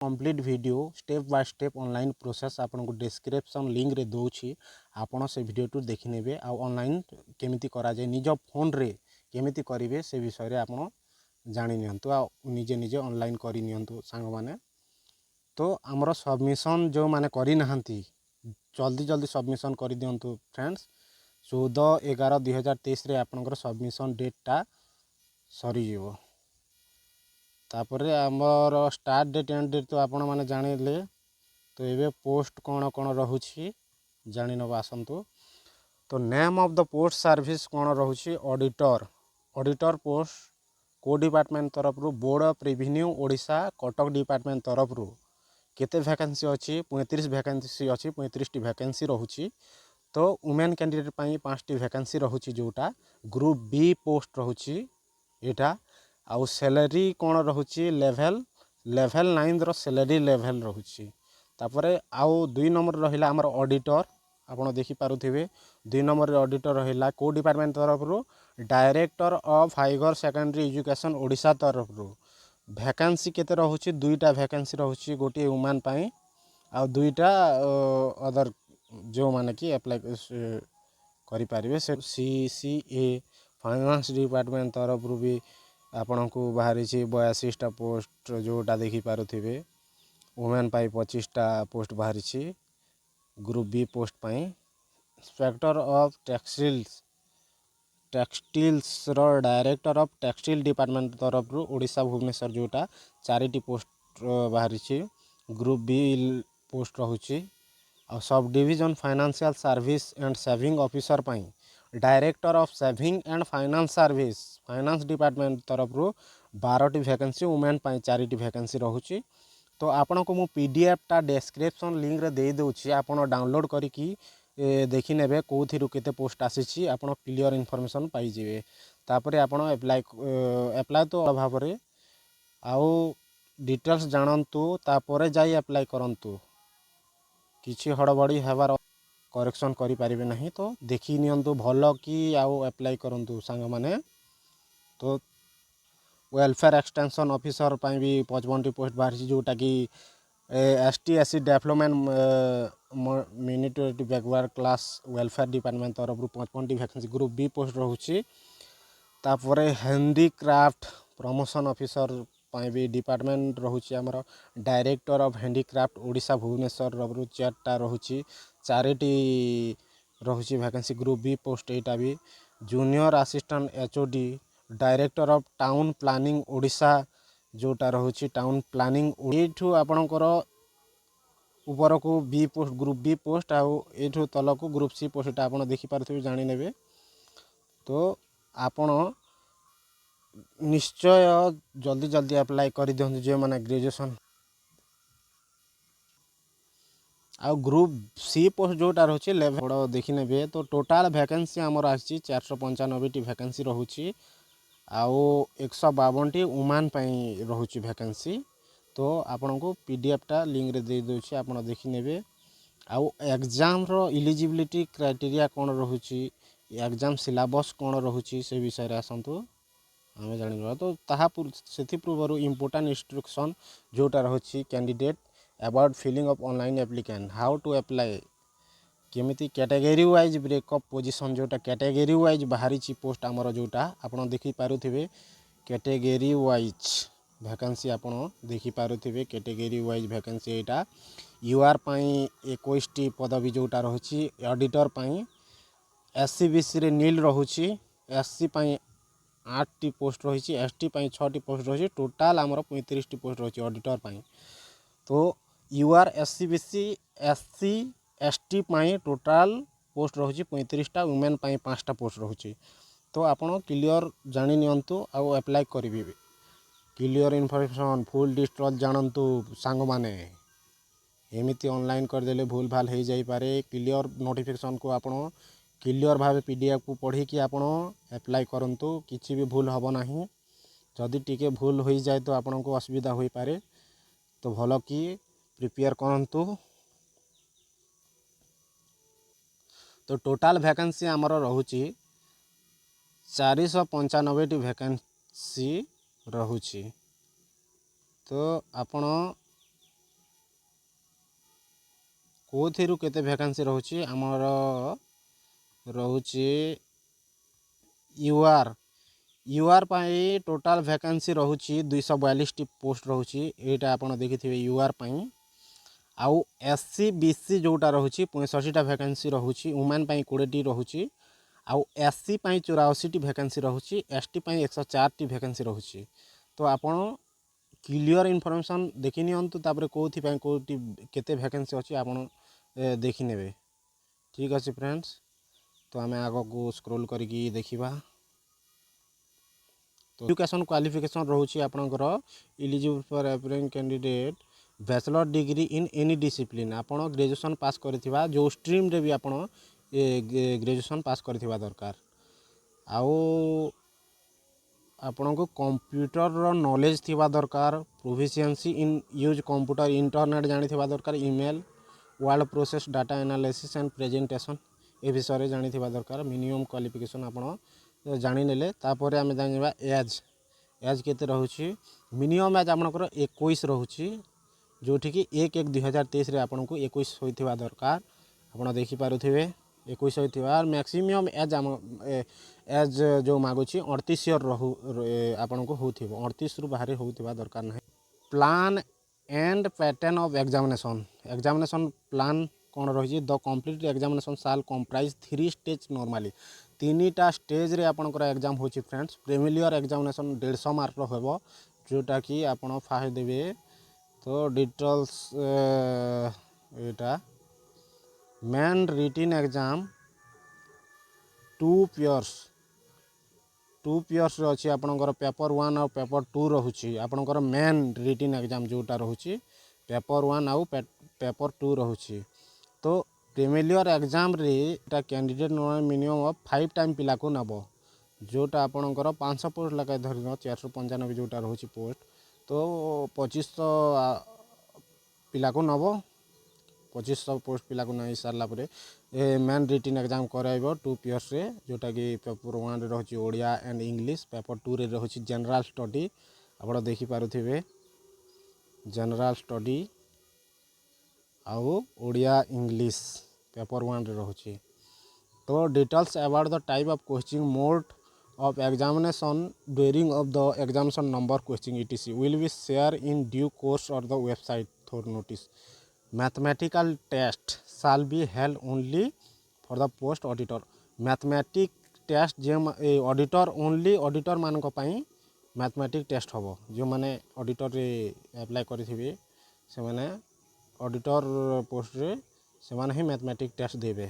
Complete video step by step online process आपन को description link रे दोछि आपन से वीडियो टू देखि नेबे आ ऑनलाइन केमिति करा जाय निज फोन रे केमिति करिवे से विषय रे आपन जानि नियंतु आ निजे निजे ऑनलाइन करि नियंतु सांग माने। तो हमरो सबमिशन जो माने करि नहंती जल्दी जल्दी सबमिशन करि दियंतु फ्रेंड्स। 14/11/2023 रे आपनकर सबमिशन डेट टा सरी जीवो। तापरे आमर स्टार्ट डेट एंड डेट तो आपण माने जानिले। तो एबे पोस्ट कोन कोन रहुछि जानि नबा आसंतु। तो name of the post service कोन रहुछि ऑडिटर। ऑडिटर पोस्ट को डिपार्टमेंट तरफ रु board of revenue Odisha Cuttack department तरफ रु केते वैकेंसी अछि 35 वैकेंसी अछि 35 टी वैकेंसी रहुछि। तो वुमेन कैंडिडेट पई 5 टी वैकेंसी रहुछि जोटा ग्रुप बी पोस्ट रहुछि एटा। आउ सैलरी कोन रहुछि लेवल 9 रो सैलरी लेवल रहुछि। तापरे आउ 2 नंबर रहिला हमर ऑडिटर आपण देखि पारुथिबे 2 नंबर रे ऑडिटर रहिला को डिपार्टमेंट तरफ रु director of higher secondary education Odisha तरफ रु वैकेंसी केते रहुछि 2टा वैकेंसी रहुछि गोटे वुमेन पई आ 2टा अदर जो माने कि अप्लाई करि पारिबे से सीसीए फाइनेंस डिपार्टमेंट तरफ रु भी आपण को बाहरी 82टा पोस्ट जोटा देखि पारुथिबे। वुमेन पाई 25टा पोस्ट बाहरी ग्रुप बी पोस्ट पाई इंस्पेक्टर ऑफ टेक्सटाइल्स रो डायरेक्टर ऑफ टेक्सटाइल डिपार्टमेंट तरफ रु ओडिशा भुवनेश्वर जोटा 4टी पोस्ट बाहरी ग्रुप बी पोस्ट रहुछि। और sub division financial service and saving officer पाई director of saving and finance service finance department तरफ रु 12टी वैकेंसी वुमेन पाई 4टी वैकेंसी रहुछि। तो आपण को मु पीडीएफ टा डिस्क्रिप्शन लिंक रे दे दोछि आपण डाउनलोड करिकी देखि नेबे कोथिरु केते पोस्ट आसीछि आपण क्लियर इन्फॉर्मेशन पाई जिवे। तापरे आपण अप्लाई तो भाव रे आउ डिटेल्स जानंतु तापरे जाई अप्लाई करंतु किछि हड़बड़ी हेबार करेक्शन करि पारिबे नहीं। तो देखि नियंतु भलो कि आउ अप्लाई करंतु सांग माने। तो वेलफेयर एक्सटेंशन ऑफिसर पाई भी 55टी पोस्ट बाहरी जोटा कि एसटी एससी डेवलपमेंट मिनिटरी बैकवर्ड क्लास वेलफेयर डिपार्टमेंट तरफ 55टी वैकेंसी ग्रुप बी पोस्ट रहुछि। तापरे हैंडीक्राफ्ट प्रमोशन ऑफिसर पाई भी डिपार्टमेंट रहुछि हमर director of handicraft Odisha Bhubaneswar रु 4टा रहुछि 4टी रहुछि वैकेंसी ग्रुप बी पोस्ट एटा भी। Junior assistant HOD director of town planning Odisha जोटा रहुछि टाउन प्लानिंग एठू आपणकर ऊपर को B post group B post आउ एठू तल को ग्रुप सी पोस्ट एटा आपण देखि पारथिबे जानि नेबे। तो आपण निश्चय जल्दी जल्दी अप्लाई कर दियंतु जे माने ग्रेजुएशन आ ग्रुप सी पोस्ट जोटा रहुछि लेवल देखि नेबे। तो टोटल वैकेंसी हमर आछि 495टी वैकेंसी रहुछि आउ 152टी वुमेन पई रहुछि वैकेंसी। तो आपण को पीडीएफ टा लिंक रे दे दोछि आपण देखि नेबे। आउ एग्जाम रो एलिजिबिलिटी क्राइटेरिया कोन रहुछि एग्जाम सिलेबस कोन रहुछि से विषय रे आसंतु हमें जानिबा। तो ताहा सेथि पूर्व इंपोर्टेंट इंस्ट्रक्शन जोटा रहुछि candidate about filling of online applicant how to apply केमिति कैटेगरी वाइज ब्रेकअप पोजीशन जोटा कैटेगरी वाइज बाहरी पोस्ट आमर जोटा आपण देखि पारुथिबे कैटेगरी वाइज वैकेंसी आपण देखि पारुथिबे कैटेगरी वाइज वैकेंसी एटा यूआर पई 21टी पदवी जोटा रहुछि ऑडिटर पई एससी बीसी रे नील रहुछि एससी पई 8टी पोस्ट रही एसटी पई 6टी पोस्ट रही टोटाल आमर 35टी पोस्ट रही ऑडिटर पई। तो UR SC BC SC ST पई टोटाल पोस्ट रही 35टा वुमेन पई 5टा पोस्ट रही। तो आपण क्लियर जानि नियंतु आउ अप्लाई करिवे क्लियर इन्फॉर्मेशन फुल डिटेल जानंतु सांग माने एमिति ऑनलाइन कर देले भूल भाल हो जाई पारे। क्लियर नोटिफिकेशन को आपण क्लियर भाव पीडीएफ को पढ़ी कि आपण अप्लाई करंतु किछि भी भूल हबो नाही। जदि टिके भूल हो जाए तो आपण को असुविधा होई पारे। तो भलो कि प्रिपेयर करंतु। तो टोटल वैकेंसी हमर रहुछि 495टी वैकेंसी रहुछि। तो आपण कोथिरु केते वैकेंसी रहउची हमर रहउची यूआर पाई टोटाल वैकेंसी रहउची 242 टी पोस्ट रहउची एटा आपण देखिथिबे यूआर पाई आउ एससी बीसी जोटा रहउची 65 टा वैकेंसी रहउची वुमेन पाई 20 टी रहउची आउ एससी पाई 84 टी वैकेंसी रहउची एसटी पाई 104 टी वैकेंसी रहउची तो आपण क्लियर इन्फॉर्मेशन देखि नियंतु तापर कोथि पाई कोथि केते वैकेंसी अछि आपण देखि नेबे ठीक अछि फ्रेंड्स तो आमे आगो को स्क्रॉल करिकी देखिबा तो एजुकेशन क्वालिफिकेशन रहउची आपनकर eligible for applying candidate bachelor degree in any discipline आपण ग्रेजुएशन पास करथिबा जो स्ट्रीम रे भी आपण ग्रेजुएशन पास करथिबा दरकार आउ आपण को कंप्यूटर रो नॉलेज थिबा दरकार proficiency in use computer internet जानि थिबा दरकार email word process data analysis and presentation ए विषय जानि थिबा दरकार मिनिमम क्वालिफिकेशन आपण जानि नेले तापर आमे जानिबा एज केते रहउची मिनिमम एज आपनकर 21 रहउची जोठी कि 1/1/2023 रे आपन को 21 होइथिबा दरकार आपण देखि पारुथिबे 21 होइथिबा मैक्सिमम एज जो मागुची 38 ईयर रहु आपन को होथिबो 38 रु बाहर होथिबा दरकार नै plan and pattern of examination plan कौन रही द कंप्लीट एग्जामिनेशन साल कंप्राइज 3 स्टेज नॉर्मली 3टा स्टेज रे आपनकर एग्जाम होची फ्रेंड्स प्रीलिमिनरी एग्जामिनेशन 150 मार्क रो हेबो जोटा कि आपण फास्ट देबे तो डिटेल्स एटा मेन रिटन एग्जाम 2 पेयर्स अच्छी आपनकर पेपर 1 और पेपर 2 रहुची आपनकर मेन रिटन एग्जाम जोटा रहुची पेपर 1 आउ पेपर 2 रहुची तो प्रीलिमिनरी एग्जाम रे ता कैंडिडेट मिनिमम ऑफ 5 टाइम पिला को नबो जोटा आपनकर 500 पोस्ट लगा धरिनो 495 जोटा रहुची पोस्ट तो 2500 पिला को नबो 2500 पोस्ट पिला को नहीं सारला परे मेन रिटन एग्जाम कराइबो 2 पेयर्स रे जोटा कि पेपर 1 रे रहची ओडिया एंड इंग्लिश पेपर 2 रे रहची जनरल स्टडी आपण देखि पारुथिबे जनरल स्टडी आउ ओडिया इंग्लिश पेपर 1 रे रहची तो details about the type of question mode of examination during of the examination number question etc will be share in due course or the website for notice mathematical test shall be held only for the post auditor mathematic test J auditor only auditor मान को पाई mathematic test होबो जो माने auditor रे apply करिथिबे से माने auditor post रे से माने ही mathematic test देबे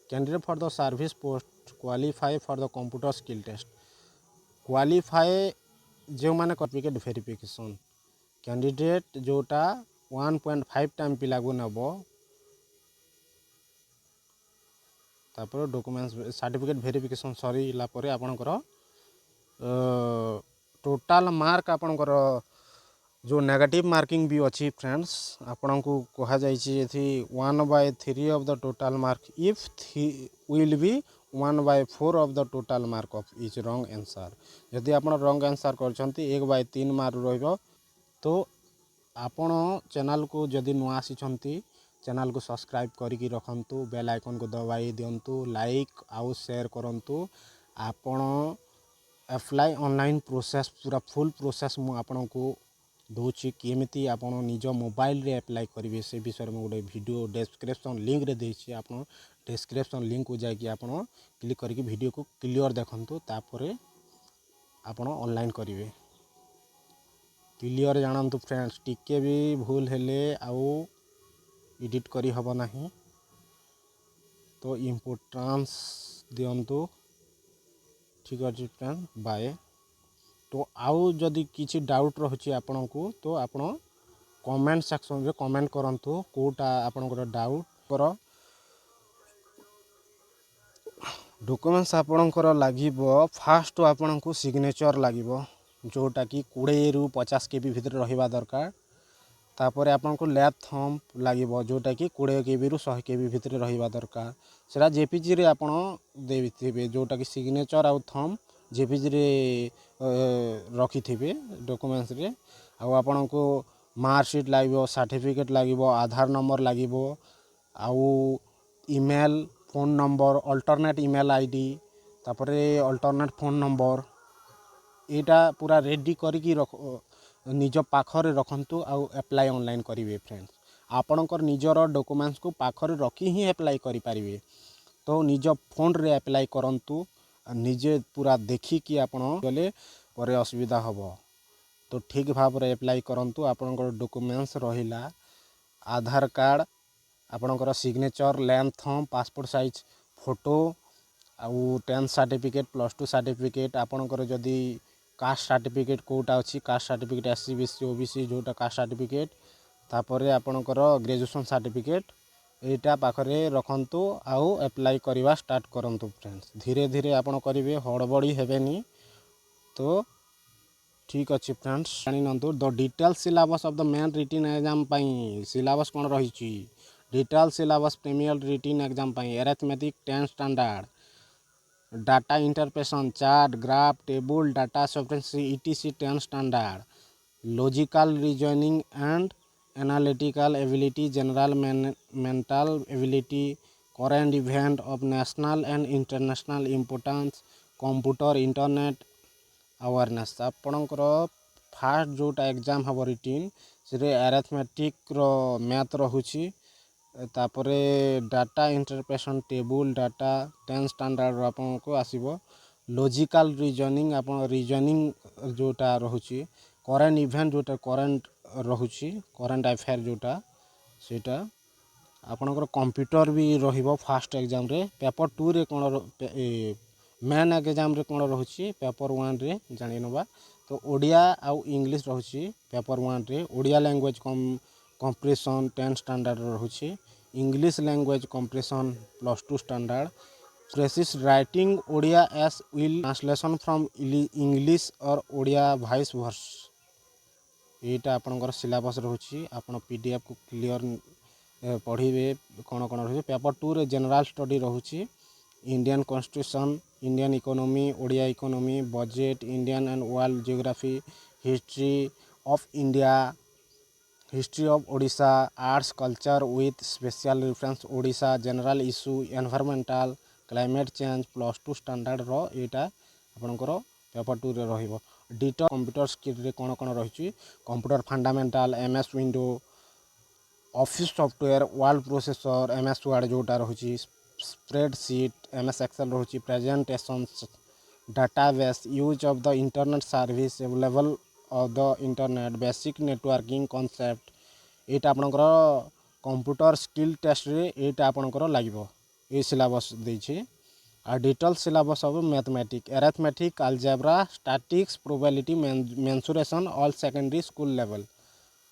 candidate for the service post qualify for the computer skill test qualify जो माने सर्टिफिकेट वेरिफिकेशन कैंडिडेट जोटा 1.5 टाइम पिला को नबो तापर डॉक्यूमेंट्स सर्टिफिकेट वेरिफिकेशन सरी ला परे आपनकर टोटल मार्क आपनकर जो नेगेटिव मार्किंग भी अच्छी फ्रेंड्स आपन को कहा जाइए एथि 1/3 of the total mark if will be 1/4 of the total mark of each wrong answer यदि आपन रॉन्ग आंसर करछंती 1/3 मार्क रहइबो तो आपन चैनल को जदि नुआ आसीछंती चैनल को सब्सक्राइब करिकी रखंतु बेल आइकन को दबाई दियंतु लाइक आउ शेयर करंतु आपन अप्लाई ऑनलाइन प्रोसेस पूरा फुल प्रोसेस मु आपन को दोची केमिति आपण निज मोबाइल रे अप्लाई करिवे से विषय में गोटे वीडियो डिस्क्रिप्शन लिंक रे देछि आपण डिस्क्रिप्शन लिंक को जाकि आपण क्लिक करके वीडियो को क्लियर देखंतु तापरे आपण ऑनलाइन करिवे क्लियर जानंतु फ्रेंड्स टिके भी भूल हेले आउ एडिट करी हबो नाही तो इम्पोर्टेंस दियंतु ठीक अछि फ्रेंड बाय तो आउ जदि किसी डाउट रही आपण को तो आपण कमेंट सेक्शन रे कमेंट करंतु कोटा आपनकर डाउट पर डॉक्यूमेंट्स आपनकर लागिबो फास्ट आपन को सिग्नेचर लागिबो जोटा कि 20 रु 50 केबी भीतर रहिबा दरकार तापर आपन को लैब थंब लागिबो जोटा कि 20 केबी रु 100 केबी भीतर रहिबा दरकार सेरा जेपीजी रे आपन देथिबे जोटा कि सिग्नेचर आउ थंब जेपीजी रे रखी थे डॉक्यूमेंट्स रे आउ आपन को मार्कशीट लागिबो सर्टिफिकेट लागिबो आधार नंबर लागिबो आउ email phone number alternate email ID तापर अल्टरनेट फोन नंबर एटा पूरा रेडी करके निज पाखरे रखंतु आउ एप्लाई ऑनलाइन करेंगे फ्रेंड्स आपणकर निजर डॉक्यूमेंट्स को पाखरे रखी ही एप्लाई करें तो निज फोन रे एप्लाई करंतु निजे पूरा देखिकी आपण गले पर असुविधा हम तो ठीक भाव रे एप्लाई करंतु आपणकर डॉक्यूमेंट्स रहिला आधार कार्ड आपणकर signature length passport size photo आउ 10th सर्टिफिकेट +2 सर्टिफिकेट आपणकर जदि कास्ट सर्टिफिकेट कोटा अच्छी caste certificate SC BC OBC जोटा कास्ट सर्टिफिकेट तापर आपणकर ग्रेजुएशन सर्टिफिकेट एटा पाखरे रखंतु आउ एप्लाई करवा स्टार्ट करंतु फ्रेंड्स धीरे धीरे आपण करेंगे हड़बड़ी हेबेनी तो ठीक अच्छे फ्रेंड्स जानी the detail syllabus of the main written exam syllabus कौन रही detail syllabus premier written exam arithmetic 10 standard data interpretation chart graph table data sufficiency ETC 10 standard logical reasoning and analytical ability general mental ability current event of national and international importance computer internet awareness आपणकर first जोटा exam हम written से arithmetic math रहुची तापरे data interpretation table data 10 standard आपन को आसीबो logical reasoning आपन reasoning जोटा रहुची करेंट इवेंट जोटा करेंट रहुची करेंट अफेयर जोटा सेटा आपनकर कंप्यूटर भी रहिबो फास्ट एग्जाम रे पेपर 2 रे कोन मेन एग्जाम रे कोन रहुची पेपर 1 रे जानि नबा तो ओडिया आउ इंग्लिश रहुची पेपर 1 रे ओडिया लैंग्वेज कंप्रेशन 10 स्टैंडर्ड रहुची English language comprehension +2 standard precis writing Odia as well translation from English और ओडिया वाइस वर्स एटा आपनकर सिलेबस रहुची आपन पीडीएफ को क्लियर पढ़िबे कोन कोन रहुची पेपर 2 रे जनरल स्टडी रहुची Indian constitution Indian economy Odia economy budget Indian and world geography history of India history of Odisha arts culture with special reference Odisha general issue environmental climate change +2 standard रो एटा आपनकर paper 2 रे रहिबो detail computer skill रे कोन कोन रहिची computer fundamental MS window office software word processor MS word जोटा रहुची स्प्रेडशीट एमएस एक्सेल रहुची presentation database use of the internet service available of the internet basic networking concept एटा आपनकर कंप्यूटर स्किल टेस्ट रे एटा आपनकर लागिबो ए सिलेबस देछि आ detail syllabus of mathematics arithmetic algebra statics probability mensuration all secondary school level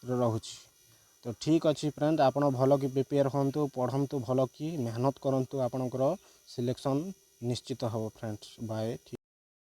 रहुची तो ठीक अच्छी फ्रेंड आपण भल कि प्रिपेयर होंतु पढ़ंतु भल कि मेहनत करंतु आपनकर सिलेक्शन निश्चित हो फ्रेंड्स बाय।